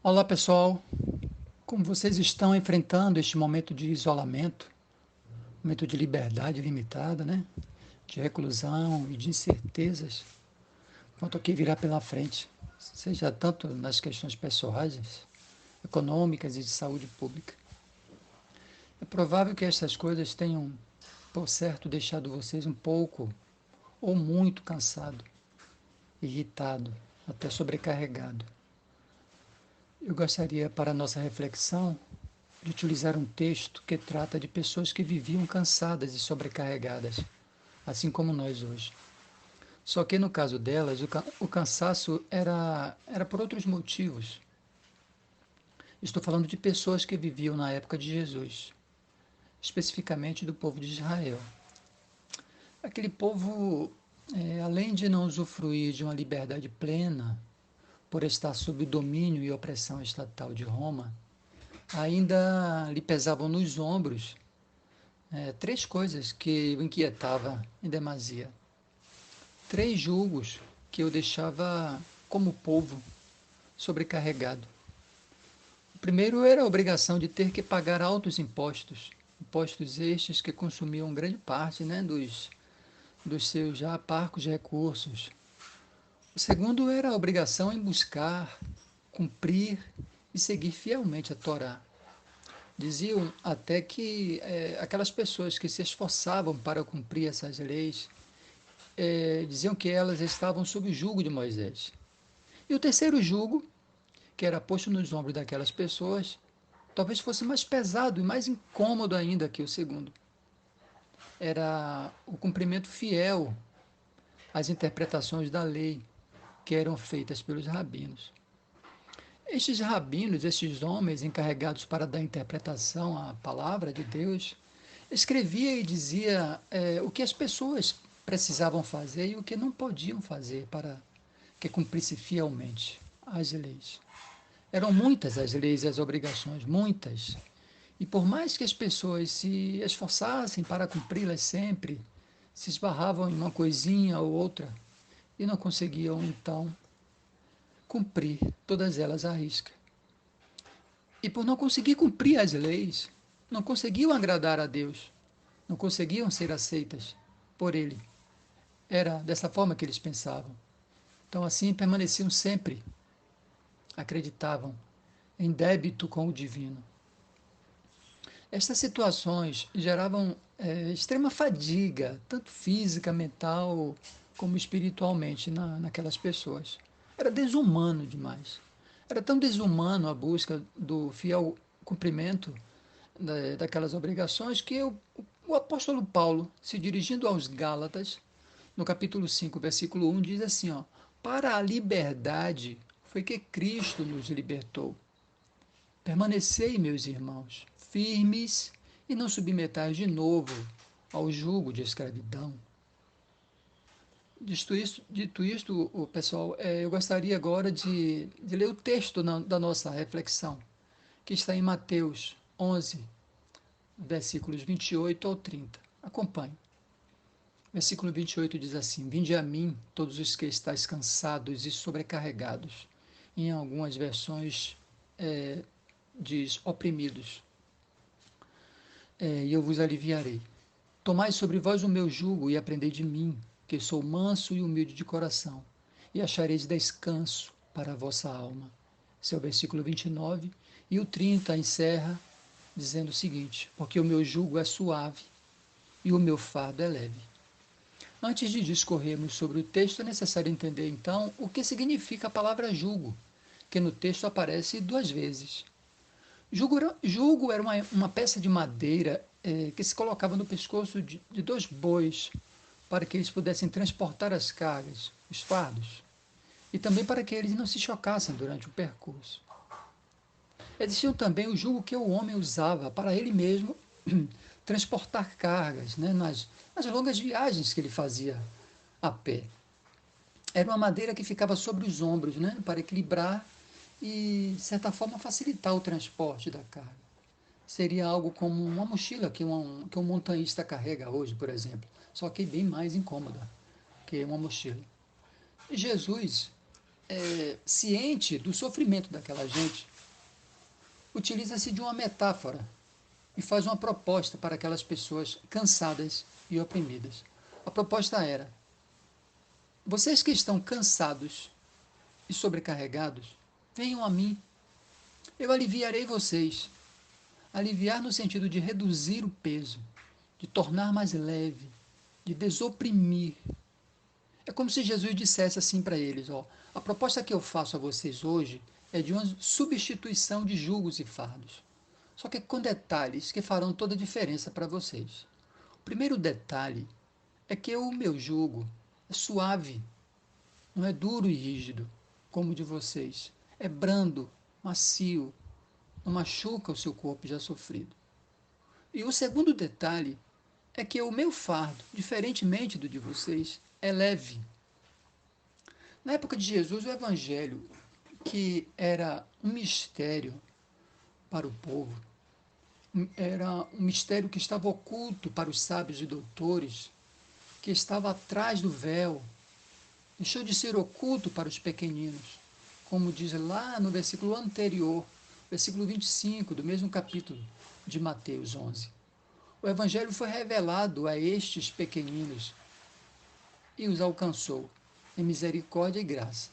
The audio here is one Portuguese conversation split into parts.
Olá pessoal, como vocês estão enfrentando este momento de isolamento, momento de liberdade limitada, né? De reclusão e de incertezas, quanto o que virá pela frente, seja tanto nas questões pessoais, econômicas e de saúde pública. É provável que estas coisas tenham, por certo, deixado vocês um pouco ou muito cansado, irritado, até sobrecarregado. Eu gostaria, para a nossa reflexão, de utilizar um texto que trata de pessoas que viviam cansadas e sobrecarregadas, assim como nós hoje. Só que no caso delas, o cansaço era por outros motivos. Estou falando de pessoas que viviam na época de Jesus, especificamente do povo de Israel. Aquele povo, além de não usufruir de uma liberdade plena, por estar sob o domínio e opressão estatal de Roma, ainda lhe pesavam nos ombros três coisas que o inquietava em demasia. Três julgos que eu deixava como povo sobrecarregado. O primeiro era a obrigação de ter que pagar altos impostos, impostos estes que consumiam grande parte, dos seus já parcos recursos. O segundo era a obrigação em buscar, cumprir e seguir fielmente a Torá. Diziam até que aquelas pessoas que se esforçavam para cumprir essas leis diziam que elas estavam sob o jugo de Moisés. E o terceiro jugo, que era posto nos ombros daquelas pessoas, talvez fosse mais pesado e mais incômodo ainda que o segundo. Era o cumprimento fiel às interpretações da lei que eram feitas pelos rabinos. Estes rabinos, estes homens encarregados para dar interpretação à palavra de Deus, escrevia e dizia o que as pessoas precisavam fazer e o que não podiam fazer para que cumprisse fielmente as leis. Eram muitas as leis e as obrigações, muitas. E por mais que as pessoas se esforçassem para cumpri-las sempre, se esbarravam em uma coisinha ou outra e não conseguiam, então, cumprir todas elas à risca. E por não conseguir cumprir as leis, não conseguiam agradar a Deus, não conseguiam ser aceitas por Ele. Era dessa forma que eles pensavam. Então, assim, permaneciam sempre, acreditavam, em débito com o divino. Estas situações geravam extrema fadiga, tanto física, mental, como espiritualmente, naquelas pessoas. Era desumano demais. Era tão desumano a busca do fiel cumprimento daquelas obrigações que o apóstolo Paulo, se dirigindo aos Gálatas, no capítulo 5, versículo 1, diz assim, ó, para a liberdade foi que Cristo nos libertou. Permanecei, meus irmãos, firmes e não submetais de novo ao jugo de escravidão. Dito isto, pessoal, eu gostaria agora de ler o texto da nossa reflexão, que está em Mateus 11, versículos 28 ao 30. Acompanhe. Versículo 28 diz assim: Vinde a mim, todos os que estáis cansados e sobrecarregados. Em algumas versões diz oprimidos, e eu vos aliviarei. Tomai sobre vós o meu jugo e aprendei de mim, que sou manso e humilde de coração, e achareis descanso para a vossa alma. Esse é o versículo 29, e o 30 encerra dizendo o seguinte: porque o meu jugo é suave e o meu fardo é leve. Antes de discorrermos sobre o texto, é necessário entender, então, o que significa a palavra jugo, que no texto aparece duas vezes. Jugo era uma peça de madeira que se colocava no pescoço de dois bois para que eles pudessem transportar as cargas, os fardos, e também para que eles não se chocassem durante o percurso. Existia também o jugo que o homem usava para ele mesmo transportar cargas, né, nas longas viagens que ele fazia a pé. Era uma madeira que ficava sobre os ombros, né, para equilibrar e, de certa forma, facilitar o transporte da carga. Seria algo como uma mochila que um montanhista carrega hoje, por exemplo, só que bem mais incômoda que uma mochila. E Jesus, ciente do sofrimento daquela gente, utiliza-se de uma metáfora e faz uma proposta para aquelas pessoas cansadas e oprimidas. A proposta era: vocês que estão cansados e sobrecarregados, venham a mim. Eu aliviarei vocês. Aliviar no sentido de reduzir o peso, de tornar mais leve, de desoprimir. É como se Jesus dissesse assim para eles: ó, a proposta que eu faço a vocês hoje é de uma substituição de julgos e fardos. Só que com detalhes que farão toda a diferença para vocês. O primeiro detalhe é que o meu jugo é suave, não é duro e rígido, como o de vocês. É brando, macio, não machuca o seu corpo já sofrido. E o segundo detalhe é que o meu fardo, diferentemente do de vocês, é leve. Na época de Jesus, o Evangelho, que era um mistério para o povo, era um mistério que estava oculto para os sábios e doutores, que estava atrás do véu, deixou de ser oculto para os pequeninos, como diz lá no versículo anterior, versículo 25 do mesmo capítulo de Mateus 11. O Evangelho foi revelado a estes pequeninos e os alcançou em misericórdia e graça.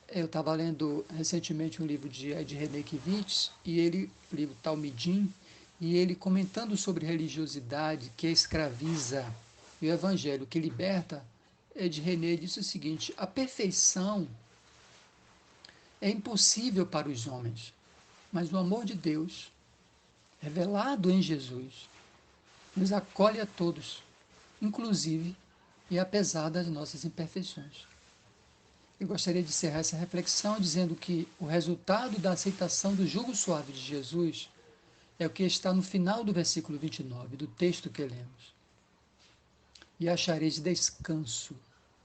Eu estava lendo recentemente um livro de René Kivitz, o livro Talmidim, e ele comentando sobre religiosidade que escraviza e o evangelho que liberta, de René disse o seguinte: a perfeição é impossível para os homens, mas o amor de Deus, revelado em Jesus, nos acolhe a todos, inclusive e apesar das nossas imperfeições. Eu gostaria de encerrar essa reflexão dizendo que o resultado da aceitação do jugo suave de Jesus é o que está no final do versículo 29 do texto que lemos. E achareis descanso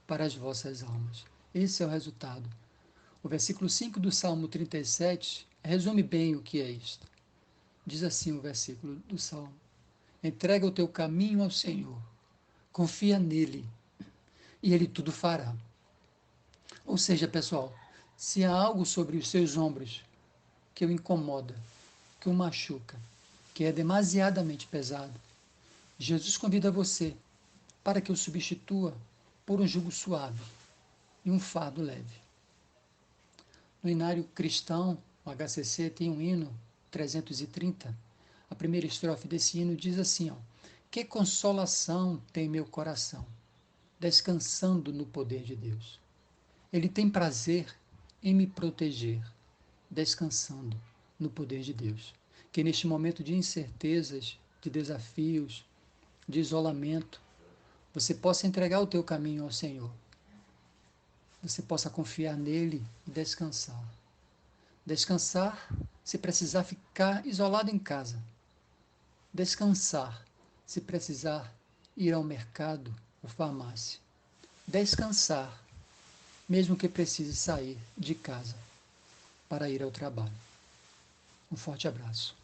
para as vossas almas. Esse é o resultado. O versículo 5 do Salmo 37 resume bem o que é isto. Diz assim o versículo do Salmo: entrega o teu caminho ao Senhor, confia nele, e ele tudo fará. Ou seja, pessoal, se há algo sobre os seus ombros que o incomoda, que o machuca, que é demasiadamente pesado, Jesus convida você para que o substitua por um jugo suave e um fardo leve. No Hinário Cristão, o HCC, tem um hino 330. A primeira estrofe desse hino diz assim: ó, que consolação tem meu coração, descansando no poder de Deus. Ele tem prazer em me proteger, descansando no poder de Deus. Que neste momento de incertezas, de desafios, de isolamento, você possa entregar o teu caminho ao Senhor. Você possa confiar nele e descansar. Descansar se precisar ficar isolado em casa. Descansar se precisar ir ao mercado ou farmácia. Descansar mesmo que precise sair de casa para ir ao trabalho. Um forte abraço.